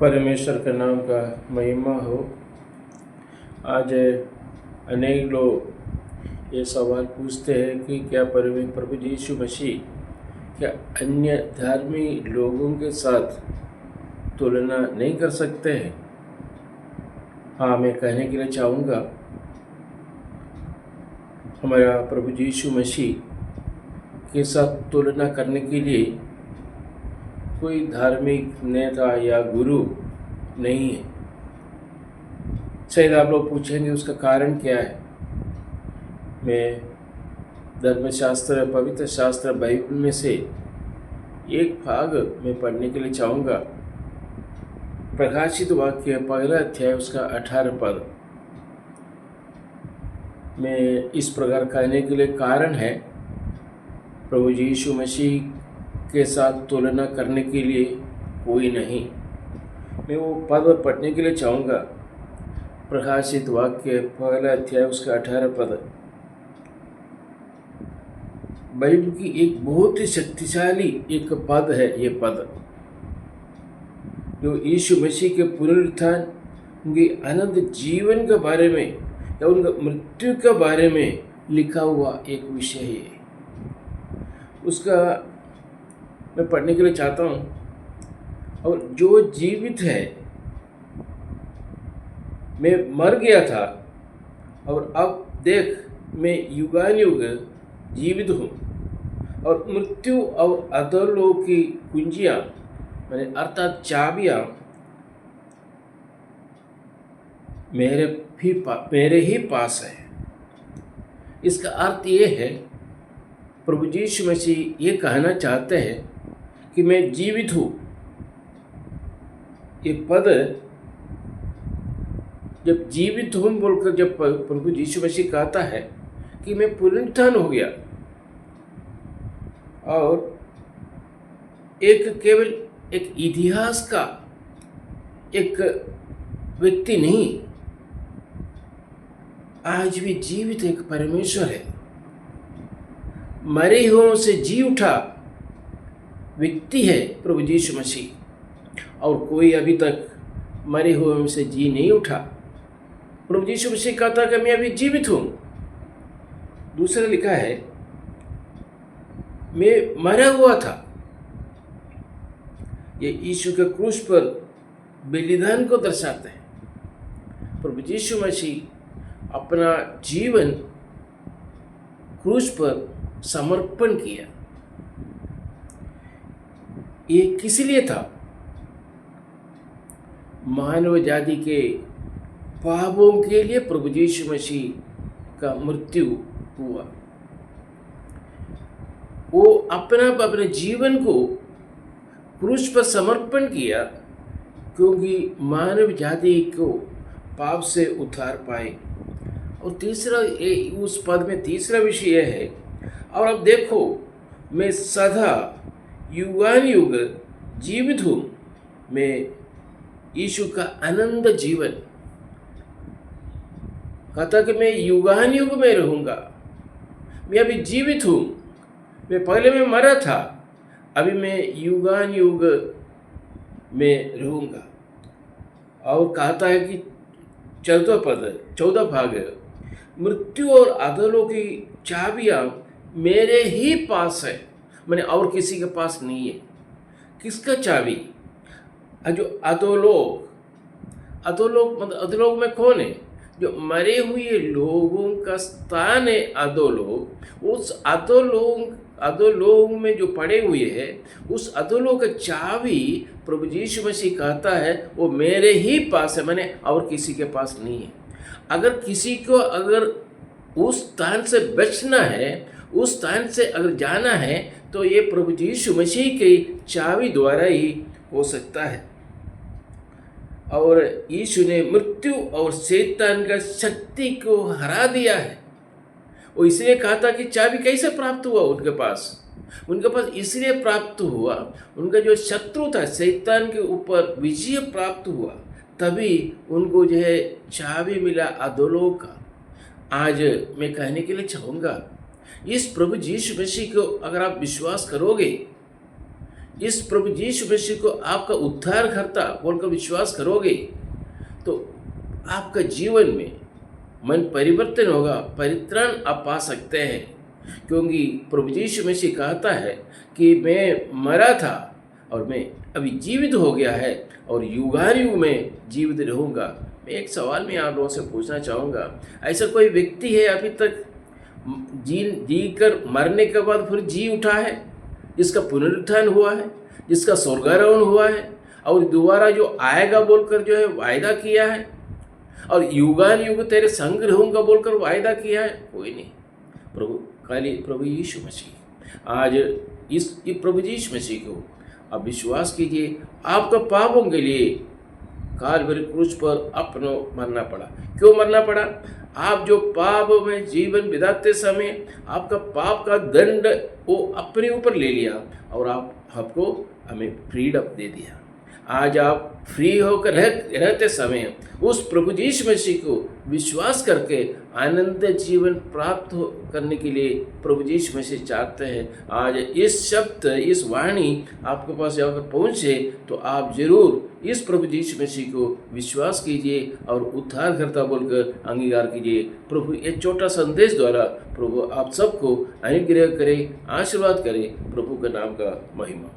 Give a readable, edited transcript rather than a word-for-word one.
परमेश्वर के नाम का महिमा हो। आज अनेक लोग ये सवाल पूछते हैं कि क्या प्रभु यीशु मसीह क्या अन्य धर्मी लोगों के साथ तुलना नहीं कर सकते हैं। हाँ, मैं कहने के लिए चाहूँगा, हमारा प्रभु यीशु मसीह के साथ तुलना करने के लिए कोई धार्मिक नेता या गुरु नहीं है। शायद आप लोग पूछेंगे उसका कारण क्या है। मैं धर्मशास्त्र, पवित्र शास्त्र बाइबल में से एक भाग में पढ़ने के लिए चाहूँगा। प्रकाशित वाक्य पहला अध्याय उसका 18 पद में इस प्रकार कहने के लिए कारण है, प्रभु यीशु मसीह के साथ तुलना करने के लिए कोई नहीं। मैं वो पद पढ़ने के लिए चाहूँगा। प्रकाशित वाक्य पहला अध्याय उसका 18 पद बाइबल की एक बहुत ही शक्तिशाली एक पद है। ये पद जो यीशु मसीह के पुनरुत्थान, उनके अनंत जीवन के बारे में या उनका मृत्यु के बारे में लिखा हुआ एक विषय है। उसका मैं पढ़ने के लिए चाहता हूँ। और जो जीवित है, मैं मर गया था और अब देख मैं युगानुयुग जीवित हूँ, और मृत्यु और अधोलोक की कुंजियाँ मैंने अर्थात चाबियाँ मेरे ही पास है। इसका अर्थ ये है, प्रभु यीशु मसीह ये कहना चाहते हैं कि मैं जीवित हूँ। ये पद जब जीवित हूँ बोलकर जब प्रभु यीशु मसीह कहता है कि मैं पुनरुत्थान हो गया, और केवल एक इतिहास का एक व्यक्ति नहीं, आज भी जीवित एक परमेश्वर है। मरे हुओं से जी उठा व्यक्ति है प्रभु यीशु मसीह, और कोई अभी तक मरे हुए से जी नहीं उठा। प्रभु यीशु मसीह कहता कि मैं अभी जीवित हूँ। दूसरा लिखा है, मैं मरा हुआ था। ये यीशु के क्रूस पर बलिदान को दर्शाते हैं। प्रभु यीशु मसीह अपना जीवन क्रूस पर समर्पण किया। ये किस लिए था? मानव जाति के पापों के लिए प्रभु यीशु मसीह का मृत्यु हुआ। वो अपने जीवन को क्रूस पर समर्पण किया, क्योंकि मानव जाति को पाप से उद्धार पाए। और तीसरा, उस पद में तीसरा विषय है, और अब देखो मैं सदा युगानुयुग जीवित हूँ। मैं यीशु का अनंत जीवन कहता कि मैं युगानुयुग में रहूँगा। मैं अभी जीवित हूँ। मैं पहले मैं मरा था, अभी मैं युगानुयुग में रहूँगा। और कहता है कि 14 भाग, मृत्यु और अधोलोक की चाबियाँ मेरे ही पास है। मैंने और किसी के पास नहीं है। किसका चाबी? जो अधोलोक मतलब अधोलोक में कौन है? जो मरे हुए लोगों का स्थान है अधोलोक। उस अधोलोक में जो पड़े हुए हैं, उस अधोलोक का चाबी प्रभु यीशु मसीह कहता है वो मेरे ही पास है, मैंने और किसी के पास नहीं है। अगर किसी को अगर उस स्थान से बचना है, उस स्थान से अगर जाना है, तो ये प्रभु यीशु मसीह की चाबी द्वारा ही हो सकता है। और यीशु ने मृत्यु और शैतान का शक्ति को हरा दिया है। वो इसलिए कहा था कि चाबी कैसे प्राप्त हुआ उनके पास इसलिए प्राप्त हुआ, उनका जो शत्रु था शैतान के ऊपर विजय प्राप्त हुआ, तभी उनको जो है चाबी मिला अधोलोक का। आज मैं कहने के लिए चाहूँगा, इस प्रभु यीशु मसीह को अगर आप विश्वास करोगे, इस प्रभु यीशु मसीह को आपका उद्धारकर्ता बोलकर विश्वास करोगे तो आपका जीवन में मन परिवर्तन होगा, परित्राण आप पा सकते हैं। क्योंकि प्रभु यीशु मसीह कहता है कि मैं मरा था और मैं अभी जीवित हो गया है और युगानुयुग में जीवित रहूँगा। मैं एक सवाल में आप लोगों से पूछना चाहूँगा, ऐसा कोई व्यक्ति है अभी तक जी कर मरने के बाद फिर जी उठा है, जिसका पुनरुत्थान हुआ है, जिसका स्वर्गारोहण हुआ है और दोबारा जो आएगा बोलकर जो है वायदा किया है और युगानुयुग तेरे संग रहूँगा बोलकर वायदा किया है? कोई नहीं। प्रभु यीशु मसीह आज इस प्रभु यीशु मसीह को आप विश्वास कीजिए। आपका पापों के लिए काल्वरी क्रूस पर अपनो मरना पड़ा। क्यों मरना पड़ा? आप जो पाप में जीवन बिताते समय आपका पाप का दंड वो अपने ऊपर ले लिया और आपको हमें फ्रीडम दे दिया। आज आप फ्री होकर रहते समय उस प्रभु यीशु मसीह को विश्वास करके आनंद जीवन प्राप्त करने के लिए प्रभु यीशु मसीह चाहते हैं। आज इस शब्द, इस वाणी आपके पास अगर पहुँचे तो आप जरूर इस प्रभु यीशु मसीह को विश्वास कीजिए और उद्धारकर्ता बोलकर अंगीकार कीजिए। प्रभु ये छोटा संदेश द्वारा प्रभु आप सबको अनुग्रह करे, आशीर्वाद करे। प्रभु के नाम का महिमा।